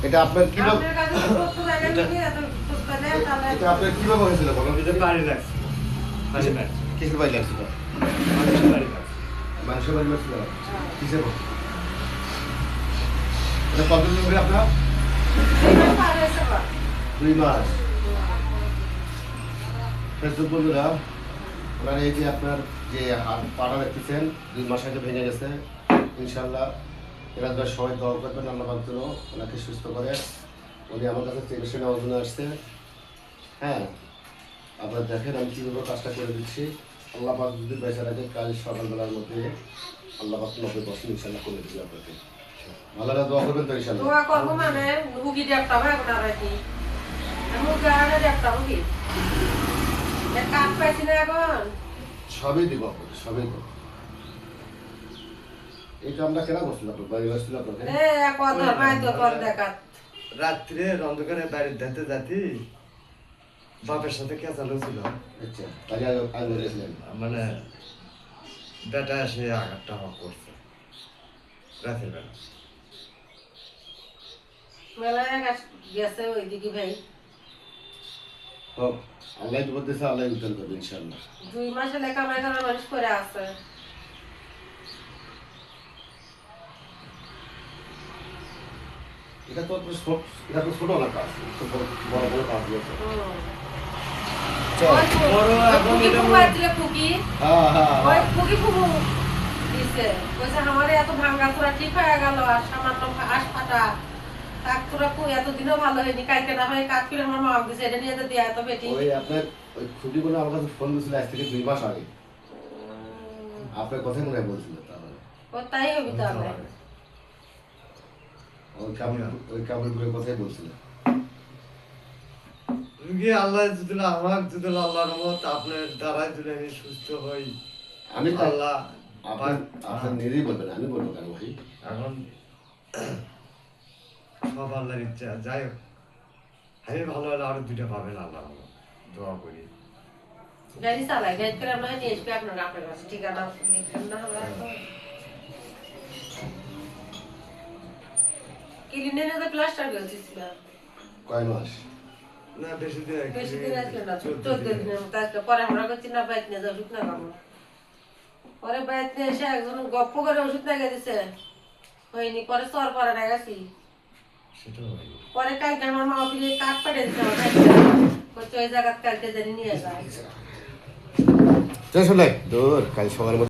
এটা আপনার কি আপনার কাছে তো সত্য জায়গা নিয়ে এত সস্তা দেয় তাহলে এটা আপনার কিভাবে হয়েছিল বলো? এটা বাড়ি লাগছে বাড়ি লাগছে কিসের বাড়ি লাগছিল? মানুষের বাড়ি লাগছে মানুষের বাড়ি লাগছিল? কিসের বাড়ি? এটা কতদিন ধরে আপনার? এইবার পার হয়েছে বা 2 মাস। ফেসবুক বন্ধুরা, ওনার এই যে আপনার যে হাত পাড়া দেখতেছেন 2 মাস আগে ভেঙে গেছে। ইনশাল্লাহ এরা সবাই দোয়া করবেন আল্লাহ পাক যেন ওনাকে সুস্থ করে। উনি আমার কাছে চিকিৎসা নেওয়ার জন্য আসছে। হ্যাঁ, আপনারা দেখেন আমি কীভাবে কাজটা করে দিচ্ছি। আল্লাহ পাক যদি বেঁচে রাখে কাল সকালবেলার মধ্যে আল্লাহ পাক 90% ইনশাল্লাহ করে দিবে আপনাকে। ভালো করে দোয়া করবেন তো ইনশাল্লাহ। দোয়া করবো মানে রুগী দেখতে হবে এখন আর কি আমি গাড়ি দেখতে হবে কি কাজ পাইছি না এখন সবই দিব আপনাকে, সবই দিব। এটা আমরা কেনা বসছিল আপনার বাড়ি বসছিল আপনাকে? কথা নাই তো তোর দেখা রাত্রে অন্ধকারে বাড়ির ধাতে যাতি বাপের সাথে কেঁচালো ছিল আচ্ছা, তাহলে আগে গেছিলেন। মানে বেটা এসে আঘাতটা হক করছে রাতের বেলা মেলায় গেছে ওইদিকে ভাই হোক, আল্লাহ তো বলতেছে আল্লাহ উত্তর করবে ইনশাল্লাহ। 2 মাসে লেখা মেঘানা মানুষ করে আছে এটা তো এটা তো ছোট না কাজ, তো বড় বড় কাজ রয়েছে। বড় এখন এটা ফুকি হ্যাঁ হ্যাঁ ওই ফুকি ফুকু দিছে কইছে আমারে এত ভাঙা তোরা ঠিক হয়ে গেল আর সামান্য আশ ফাটা তাক তোরা এতদিনও ভালো হয়নি কালকে না হয় কাজ করে আমার মা দিছে এটা নিয়ে তো দিয়া এত বেটি ওই আপনার ওই খুঁটিগুলো আমার কাছে ফোন দিয়েছিল আজ থেকে 2 মাস আগে। আপনার কথাই মনে হয় বলছিল তাহলে ও তাই হবি তাহলে ওই কাবুলগুলোর কথাই বলছিল। রুগী আল্লাহ যদি আমার যদি আল্লাহর রহমত আপনার দ্বারাই যদি আমি সুস্থ হই আমি তো আল্লাহ আপনার নিজেই বলবেন, আমি বলবো কেন ভাই? এখন সব আল্লাহর ইচ্ছা যাই হোক আমি ভালো হলে আরো 2টা পাবেন আল্লাহ দোয়া করি গাড়ি চালাই গাড়ি করে আমরা নিয়ে আসবি আপনার আপনার কাছে ঠিকানা লিখেন না আমরা ক্লিনিকে তো প্লাস্টার করেছিল কয় মাস? না বেশি দিন বেশি দিন আসলো না 14 দিনের মতো আসলো পরে আমরা করছি না বাইক নিয়ে যাও ওষুধ না খাবো পরে বাইক নিয়ে এসে একজন গপ্প করে ওষুধ না দিছে হয়নি পরে সর পরে না গেছি সেটাও হয় পরে কালকে আমার মা অফিসে কাঠ পাঠিয়ে দিচ্ছে ওই জায়গা কালকে জানি নিয়ে যায় চল শুনলে দূর কাল সবার